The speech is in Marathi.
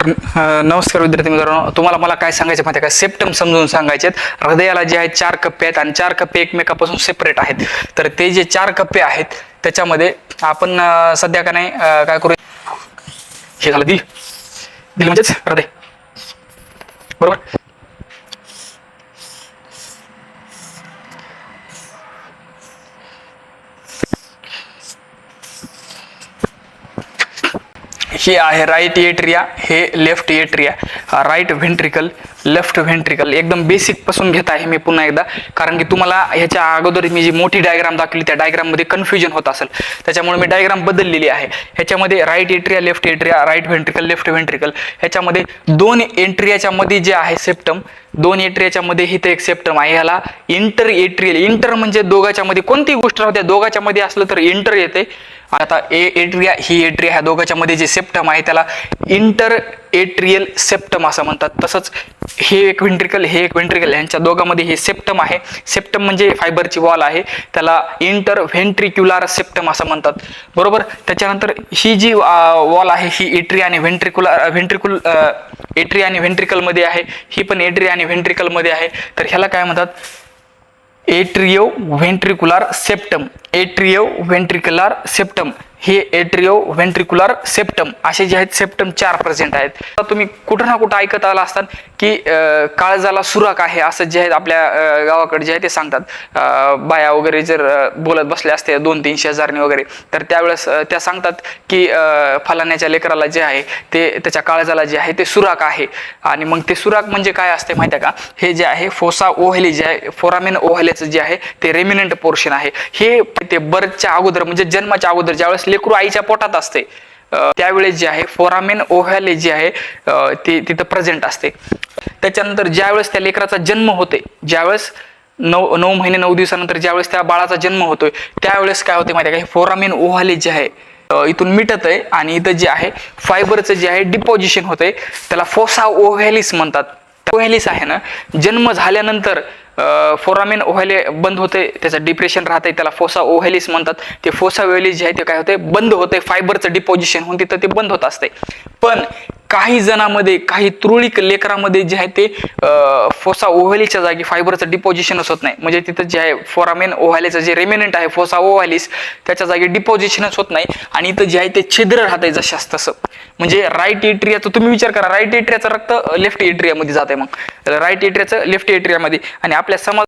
नमस्कार विद्यार्थी मित्रांनो, तुम्हाला मला काय सांगायचं माहिती आहे का? सेप्टम समजून सांगायचे आहेत. हृदयाला जे आहेत 4 कप्पे आहेत आणि 4 कप्पे एकमेकापासून सेपरेट आहेत. तर ते जे 4 कप्पे आहेत त्याच्यामध्ये आपण सध्या का नाही काय करू, हे झालं दिल. दिल म्हणजेच हृदय, बरोबर. हे आहे राईट एट्रिया, हे left atria. Right ventricle, left ventricle. एकदम बेसिक पासून घेत आहे मी पुन्हा एकदा, कारण की तुम्हाला ह्याच्या अगोदर मी जी मोठी डायग्राम दाखवली त्या डायग्राम मध्ये कन्फ्युजन होत असेल, त्याच्यामुळे मी डायग्राम बदललेली आहे. ह्याच्यामध्ये right atria, left atria, right ventricle, left ventricle. ह्याच्यामध्ये 2 एट्रियाच्या मध्ये जे आहे सेप्टम, 2 एट्रियाच्या मध्ये इथे एक सेप्टम आहे. ह्याला इंटर एट्रियल. इंटर म्हणजे दोघांच्या मध्ये कोणतीही गोष्ट राहते, दोघांच्या मध्ये असलं तर इंटर येते. आता एट्रिया, ही एट्रिया, ह्या दोघांच्या मध्ये जे सेप्टम आहे त्याला इंटर एट्रियल सेप्टम असं म्हणतात. तसंच हे एक व्हेंट्रिकल, हे एक व्हेंट्रिकल, यांच्या दोघांमध्ये हे सेप्टम आहे. सेप्टम म्हणजे फायबरची वॉल आहे, त्याला इंटर व्हेंट्रिक्युलर सेप्टम असं म्हणतात, बरोबर. त्याच्यानंतर ही जी वॉल आहे ही एट्रिया आणि एट्रिया आणि व्हेंट्रिकल मध्ये आहे. ही पण एट्रिया आणि व्हेंट्रिकल मध्ये आहे. तर ह्याला काय म्हणतात? Atrio ventricular septum. Atrio ventricular septum, हे एट्रियो व्हेंट्रिक्युलर सेप्टम, असे जे आहेत सेप्टम 4 प्रेझेंट आहेत. आता तुम्ही कुठं ना कुठं ऐकत आला असतात की काळजाला सुराख आहे असं जे आहे आपल्या गावाकडे जे आहे ते सांगतात. बाया वगैरे जर बोलत बसले असते 2-3 शेजारणी वगैरे, तर त्यावेळेस त्या सांगतात की फलाण्याच्या लेकराला जे आहे ते त्याच्या काळजाला जे आहे ते सुराख आहे. आणि मग ते सुराख म्हणजे काय असते माहिती आहे का? हे जे आहे फोसा ओव्हॅली जे आहे, फोरामेन ओव्हॅलीचं जे आहे ते रेमिनंट पोर्शन आहे. हे ते बर्थच्या अगोदर म्हणजे जन्माच्या अगोदर ज्यावेळेस लेकरू आईच्या पोटात असते त्यावेळेस जे आहे फोरामेन ओव्हॅली जे आहे ते तिथं प्रेझेंट असते. त्याच्यानंतर ज्यावेळेस त्या लेकराचा जन्म होते, ज्यावेळेस 9 महिने 9 दिवसानंतर ज्यावेळेस त्या बाळाचा जन्म होतोय त्यावेळेस काय होते माहिती आहे का? हे फोरामेन ओव्हॅली जे आहे इथून मिटत आहे आणि इथं जे आहे फायबरचं जे आहे डिपॉझिशन होतंय, त्याला फोसा ओव्हॅलिस म्हणतात. ओव्हॅलिस आहे ना, जन्म झाल्यानंतर फोरामेन ओव्हॅली बंद होते, त्याचं डिप्रेशन राहते, त्याला फोसा ओव्हॅलिस म्हणतात. ते फोसा ओव्हॅलिस जे आहे ते काय होते, बंद होते, फायबरचं डिपॉझिशन होऊन तिथं ते बंद होत असते. पण काही जणांमध्ये, काही तुरळक लेकरांमध्ये जे आहे ते फोसा ओव्हॅलीच्या जागी फायबरचं डिपॉझिशनच होत नाही. म्हणजे तिथं जे आहे फोरामेन ओव्हॅलीचं जे रेमिनंट आहे फोसा ओव्हॅलिस, त्याच्या जागी डिपॉझिशनच होत नाही आणि इथं जे आहे ते छिद्र राहते जशास तसं. म्हणजे राईट एट्रियाचं तुम्ही विचार करा, राईट एट्रियाचं रक्त लेफ्ट एट्रियामध्ये जाते, मग राईट एट्रियाचं लेफ्ट एट्रियामध्ये. आणि आपल्या समाज